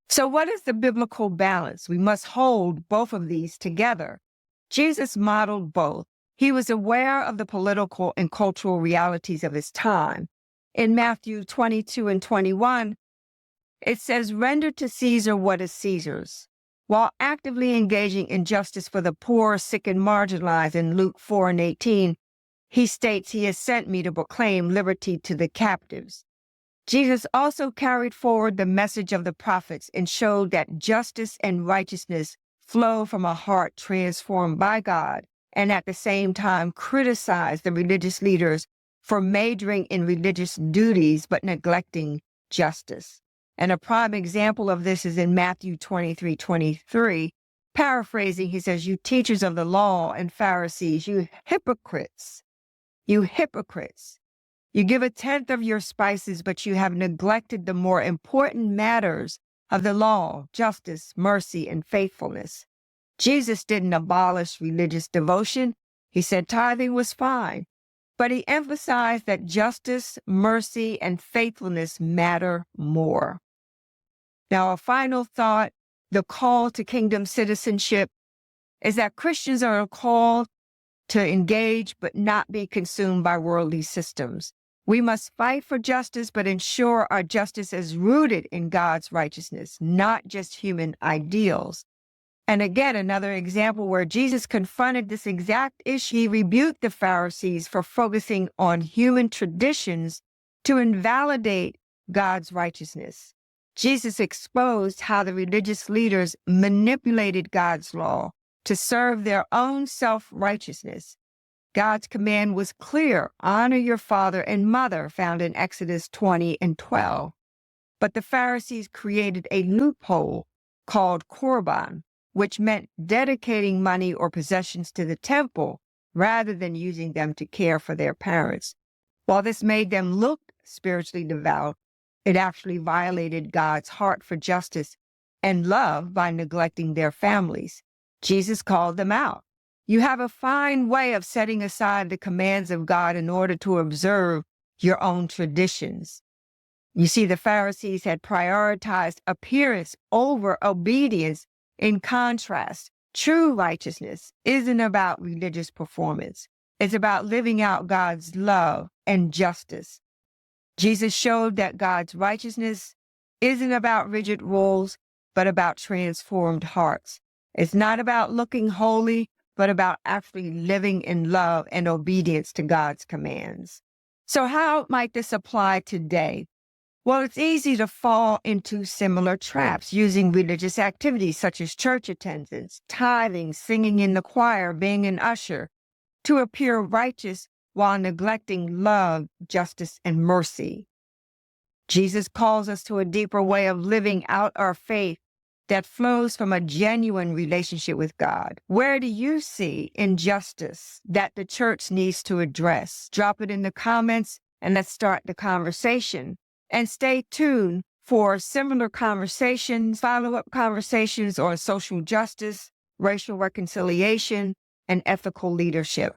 So what is the biblical balance? We must hold both of these together. Jesus modeled both. He was aware of the political and cultural realities of his time. In Matthew 22 and 21, it says, "Render to Caesar what is Caesar's," while actively engaging in justice for the poor, sick, and marginalized in Luke 4 and 18, he states, "He has sent me to proclaim liberty to the captives." Jesus also carried forward the message of the prophets and showed that justice and righteousness flow from a heart transformed by God, and at the same time criticized the religious leaders for majoring in religious duties but neglecting justice. And a prime example of this is in Matthew 23:23. Paraphrasing, he says, "You teachers of the law and Pharisees, you hypocrites, you hypocrites. You give a tenth of your spices, but you have neglected the more important matters of the law, justice, mercy, and faithfulness." Jesus didn't abolish religious devotion. He said tithing was fine, but he emphasized that justice, mercy, and faithfulness matter more. Now, a final thought, the call to kingdom citizenship is that Christians are called to engage but not be consumed by worldly systems. We must fight for justice, but ensure our justice is rooted in God's righteousness, not just human ideals. And again, another example where Jesus confronted this exact issue, he rebuked the Pharisees for focusing on human traditions to invalidate God's righteousness. Jesus exposed how the religious leaders manipulated God's law to serve their own self-righteousness. God's command was clear: honor your father and mother, found in Exodus 20 and 12. But the Pharisees created a loophole called korban, which meant dedicating money or possessions to the temple rather than using them to care for their parents. While this made them look spiritually devout, it actually violated God's heart for justice and love by neglecting their families. Jesus called them out. You have a fine way of setting aside the commands of God in order to observe your own traditions. You see, the Pharisees had prioritized appearance over obedience. In contrast, true righteousness isn't about religious performance. It's about living out God's love and justice. Jesus showed that God's righteousness isn't about rigid rules, but about transformed hearts. It's not about looking holy, but about actually living in love and obedience to God's commands. So how might this apply today? Well, it's easy to fall into similar traps using religious activities such as church attendance, tithing, singing in the choir, being an usher, to appear righteous while neglecting love, justice, and mercy. Jesus calls us to a deeper way of living out our faith that flows from a genuine relationship with God. Where do you see injustice that the church needs to address? Drop it in the comments and let's start the conversation. And stay tuned for similar conversations, follow-up conversations on social justice, racial reconciliation, and ethical leadership.